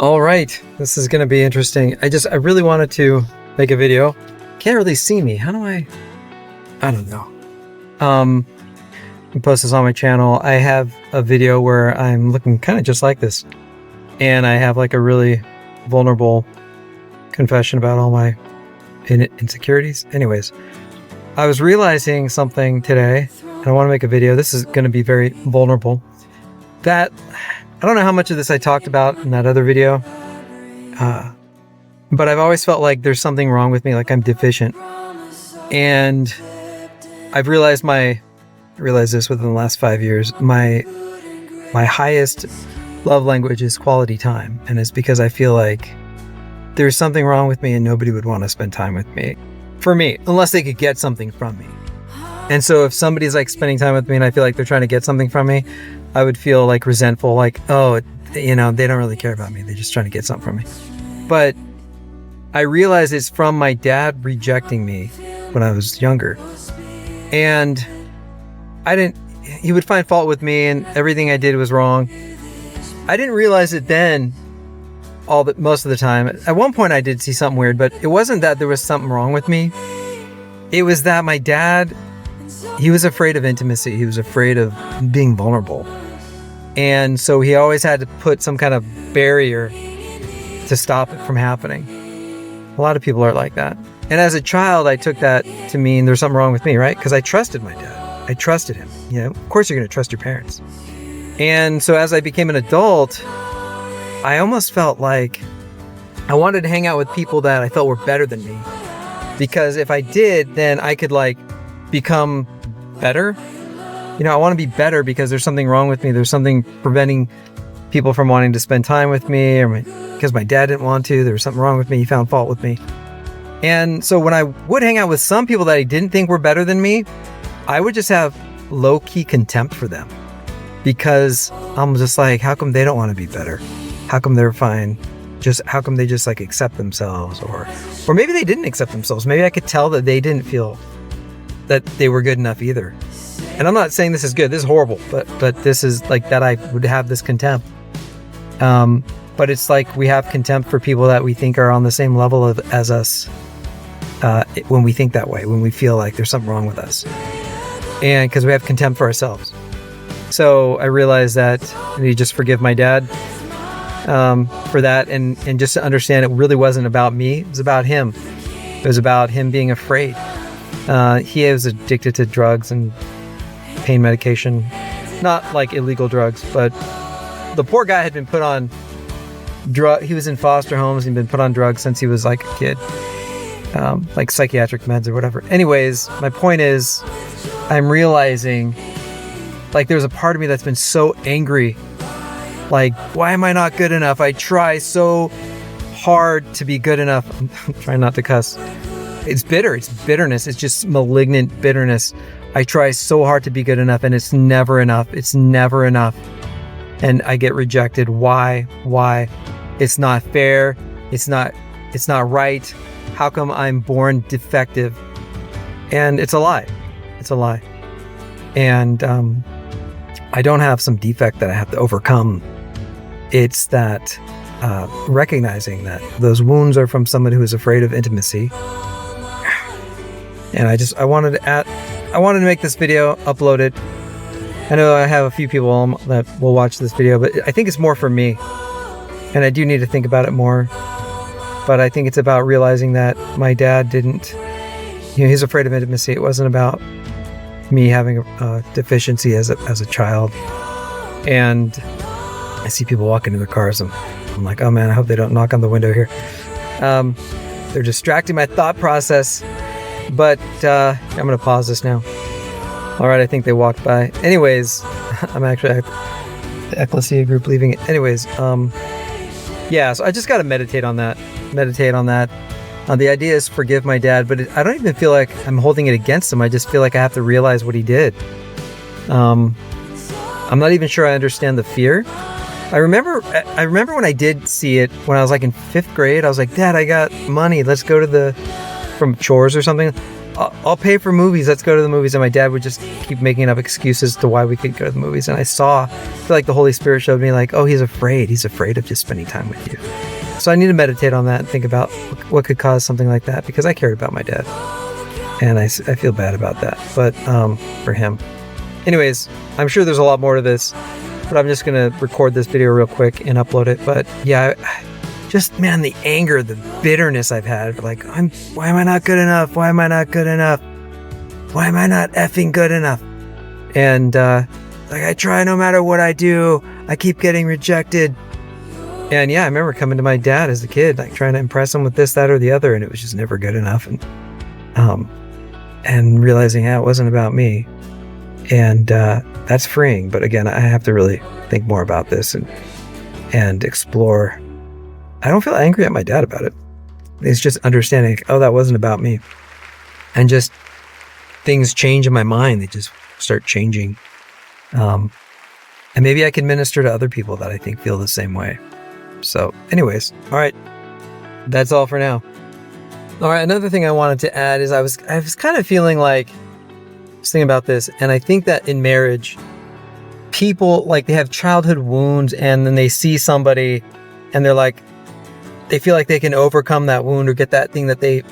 All right, this is going to be interesting. I really wanted to make a video. Can't really see me. How do I don't know. Post this on my channel. I have a video where I'm looking kind of just like this. And I have like a really vulnerable confession about all my insecurities. Anyways, I was realizing something today, and I want to make a video. This is going to be very vulnerable. That I don't know how much of this I talked about in that other video, but I've always felt like there's something wrong with me, like I'm deficient. And I've realized this within the last 5 years. My highest love language is quality time, and it's because I feel like there's something wrong with me and nobody would want to spend time with me, for me, unless they could get something from me. And so if somebody's like spending time with me and I feel like they're trying to get something from me, I would feel like resentful, like, oh, they don't really care about me. They're just trying to get something from me. But I realized it's from my dad rejecting me when I was younger. And he would find fault with me and everything I did was wrong. I didn't realize it then most of the time. At one point I did see something weird, but it wasn't that there was something wrong with me. It was that my dad, he was afraid of intimacy. He was afraid of being vulnerable. And so he always had to put some kind of barrier to stop it from happening. A lot of people are like that. And as a child, I took that to mean there's something wrong with me, right? Because I trusted my dad. I trusted him. Of course you're going to trust your parents. And so as I became an adult, I almost felt like I wanted to hang out with people that I felt were better than me. Because if I did, then I could like become better. I want to be better because there's something wrong with me. There's something preventing people from wanting to spend time with me, or because my dad didn't want to. There was something wrong with me. He found fault with me. And so when I would hang out with some people that I didn't think were better than me, I would just have low-key contempt for them, because I'm just like, how come they don't want to be better? How come they're fine? How come they just like accept themselves? Or maybe they didn't accept themselves. Maybe I could tell that they didn't feel that they were good enough either. And I'm not saying this is good. This is horrible. But this is like that I would have this contempt. But it's like we have contempt for people that we think are on the same level as us. When we think that way, when we feel like there's something wrong with us. And because we have contempt for ourselves. So I realized that I need to just forgive my dad for that, and just to understand it really wasn't about me. It was about him. It was about him being afraid. He was addicted to drugs and pain medication, not like illegal drugs, but the poor guy had been put on he was in foster homes and been put on drugs since he was like a kid, like psychiatric meds or whatever. Anyways, my point is, I'm realizing like there's a part of me that's been so angry. Like, why am I not good enough? I try so hard to be good enough. I'm trying not to cuss. It's bitter. It's bitterness. It's just malignant bitterness. I try so hard to be good enough, and it's never enough. It's never enough. And I get rejected. Why? It's not fair. It's not right. How come I'm born defective? And it's a lie. It's a lie. And I don't have some defect that I have to overcome. It's that recognizing that those wounds are from someone who is afraid of intimacy. And I wanted to make this video, upload it. I know I have a few people that will watch this video, but I think it's more for me. And I do need to think about it more. But I think it's about realizing that my dad didn't, he's afraid of intimacy. It wasn't about me having a deficiency as a child. And I see people walking in their cars, and I'm like, oh man, I hope they don't knock on the window here. They're distracting my thought process. But I'm going to pause this now. All right, I think they walked by. Anyways, I'm actually at the Ecclesia group leaving it. Anyways, yeah, so I just got to meditate on that. The idea is forgive my dad, but I don't even feel like I'm holding it against him. I just feel like I have to realize what he did. I'm not even sure I understand the fear. I remember when I did see it when I was like in 5th grade. I was like, Dad, I got money. Let's go to the from chores or something, I'll pay for movies. Let's go to the movies. And my dad would just keep making up excuses to why we could go to the movies. And I feel like the Holy Spirit showed me like, oh, he's afraid. He's afraid of just spending time with you. So I need to meditate on that and think about what could cause something like that, because I cared about my dad. And I feel bad about that, but for him. Anyways, I'm sure there's a lot more to this, but I'm just going to record this video real quick and upload it. But yeah, just, man, the anger, the bitterness I've had, like, why am I not good enough? Why am I not good enough? Why am I not effing good enough? And like, I try no matter what I do, I keep getting rejected. And yeah, I remember coming to my dad as a kid, like trying to impress him with this, that, or the other, and it was just never good enough. And realizing, it wasn't about me. And that's freeing. But again, I have to really think more about this and explore. I don't feel angry at my dad about it. It's just understanding, that wasn't about me. And just things change in my mind. They just start changing. And maybe I can minister to other people that I think feel the same way. So anyways, all right. That's all for now. All right. Another thing I wanted to add is I was kind of feeling like, I was thinking about this, and I think that in marriage, people, like, they have childhood wounds, and then they see somebody and they're like, they feel like they can overcome that wound or get that thing that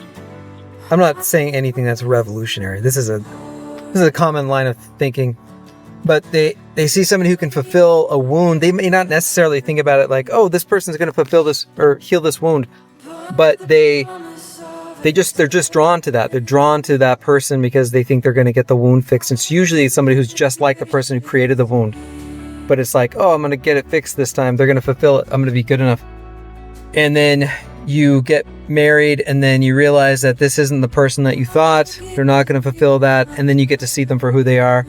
I'm not saying anything that's revolutionary. This is a common line of thinking, but they see somebody who can fulfill a wound. They may not necessarily think about it like, oh, this person's going to fulfill this or heal this wound, but they're just drawn to that. They're drawn to that person because they think they're going to get the wound fixed. It's usually somebody who's just like the person who created the wound, but it's like, oh, I'm going to get it fixed this time. They're going to fulfill it. I'm going to be good enough. And then you get married, and then you realize that this isn't the person that you thought. They're not going to fulfill that. And then you get to see them for who they are.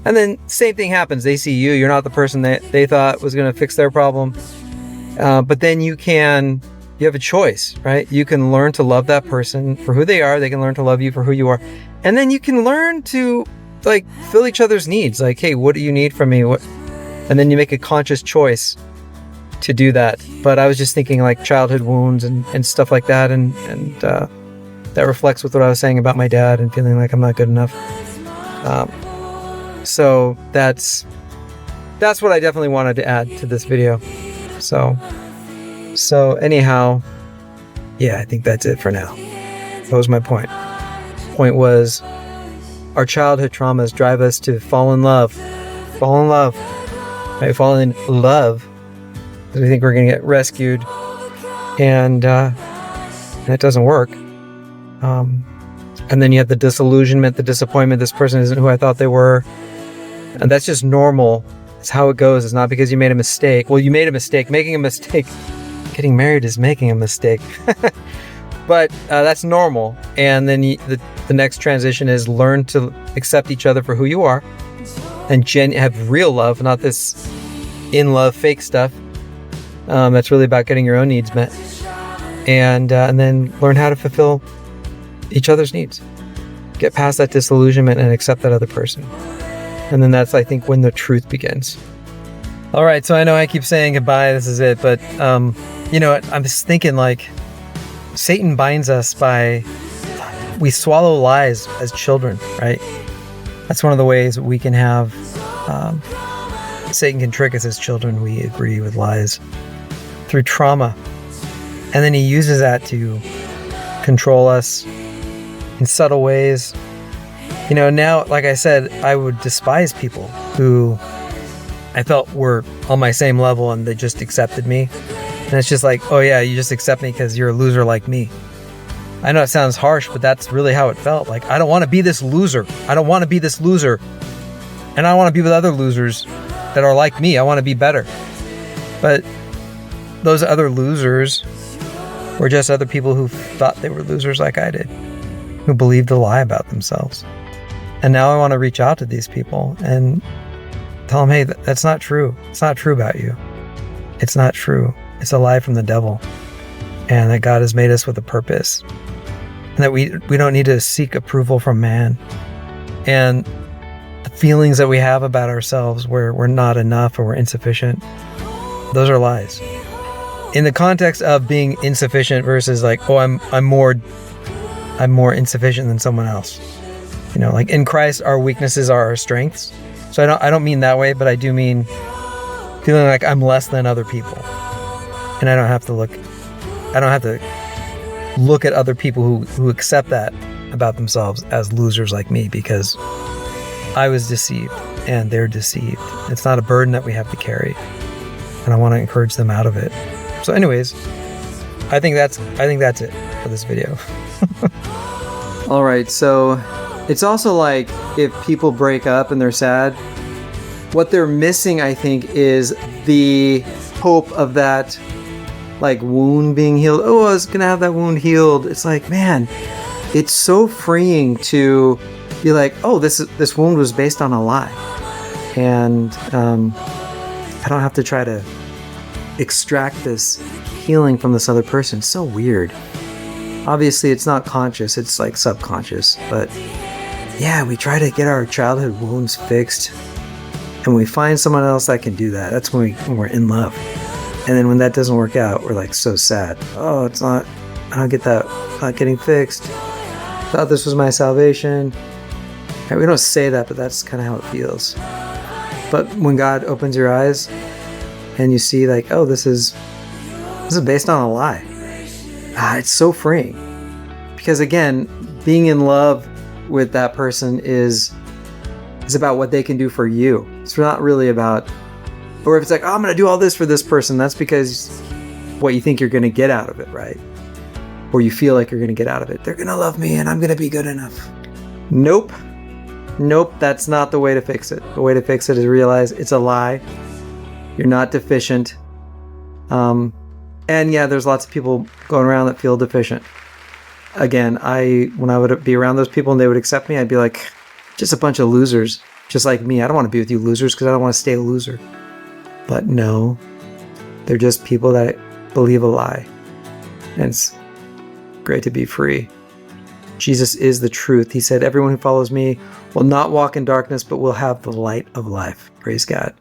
And then same thing happens. They see you. You're not the person that they thought was going to fix their problem. But then you have a choice, right? You can learn to love that person for who they are. They can learn to love you for who you are. And then you can learn to, like, fill each other's needs. Like, hey, what do you need from me? And then you make a conscious choice to do that. But I was just thinking like childhood wounds and stuff like that. And that reflects with what I was saying about my dad and feeling like I'm not good enough. So that's what I definitely wanted to add to this video. So anyhow, yeah, I think that's it for now. That was my point. Point was, our childhood traumas drive us to fall in love, right? Fall in love. Because we think we're going to get rescued, and it doesn't work. And then you have the disillusionment, the disappointment. This person isn't who I thought they were. And that's just normal. It's how it goes. It's not because you made a mistake. Well, you made a mistake. Making a mistake. Getting married is making a mistake. But that's normal. And then the next transition is learn to accept each other for who you are. And have real love, not this in-love fake stuff. That's really about getting your own needs met. And then learn how to fulfill each other's needs. Get past that disillusionment and accept that other person. And then that's, I think, when the truth begins. All right, so I know I keep saying goodbye, this is it, but I'm just thinking, like, Satan binds us by, we swallow lies as children, right? That's one of the ways we can have, Satan can trick us as children. We agree with lies through trauma. And then he uses that to control us in subtle ways. Now, like I said, I would despise people who I felt were on my same level and they just accepted me. And it's just like, oh yeah, you just accept me because you're a loser like me. I know it sounds harsh, but that's really how it felt. Like, I don't want to be this loser. I don't want to be this loser. And I want to be with other losers that are like me. I want to be better. But those other losers were just other people who thought they were losers like I did, who believed a lie about themselves. And now I want to reach out to these people and tell them, hey, that's not true. It's not true about you. It's not true. It's a lie from the devil. And that God has made us with a purpose. And that we don't need to seek approval from man. And the feelings that we have about ourselves where we're not enough or we're insufficient, those are lies. In the context of being insufficient versus like, oh, I'm more I'm more insufficient than someone else. You know, like in Christ, our weaknesses are our strengths. So I don't mean that way, but I do mean feeling like I'm less than other people. And I don't have to look at other people who accept that about themselves as losers like me, because I was deceived and they're deceived. It's not a burden that we have to carry. And I want to encourage them out of it. So anyways, I think that's it for this video. All right, so it's also like if people break up and they're sad, what they're missing, I think, is the hope of that like wound being healed. Oh, I was gonna have that wound healed. It's like, man, it's so freeing to be like, oh, this wound was based on a lie, and I don't have to try to extract this healing from this other person. It's so weird. Obviously, it's not conscious, it's like subconscious, but yeah, we try to get our childhood wounds fixed, and we find someone else that can do that. That's when we're in love. And then when that doesn't work out, we're like so sad. Oh, I don't get that. It's not getting fixed. Thought this was my salvation. Right, we don't say that, but that's kind of how it feels. But when God opens your eyes and you see like, oh, this is based on a lie. It's so freeing. Because again, being in love with that person is about what they can do for you. It's not really about, or if it's like, oh, I'm going to do all this for this person, that's because what you think you're going to get out of it, right? Or you feel like you're going to get out of it. They're going to love me and I'm going to be good enough. Nope, that's not the way to fix it. The way to fix it is realize it's a lie. You're not deficient. And yeah, there's lots of people going around that feel deficient. Again, when I would be around those people and they would accept me, I'd be like, just a bunch of losers, just like me. I don't want to be with you losers because I don't want to stay a loser. But no, they're just people that believe a lie. And it's great to be free. Jesus is the truth. He said, everyone who follows me will not walk in darkness, but will have the light of life. Praise God.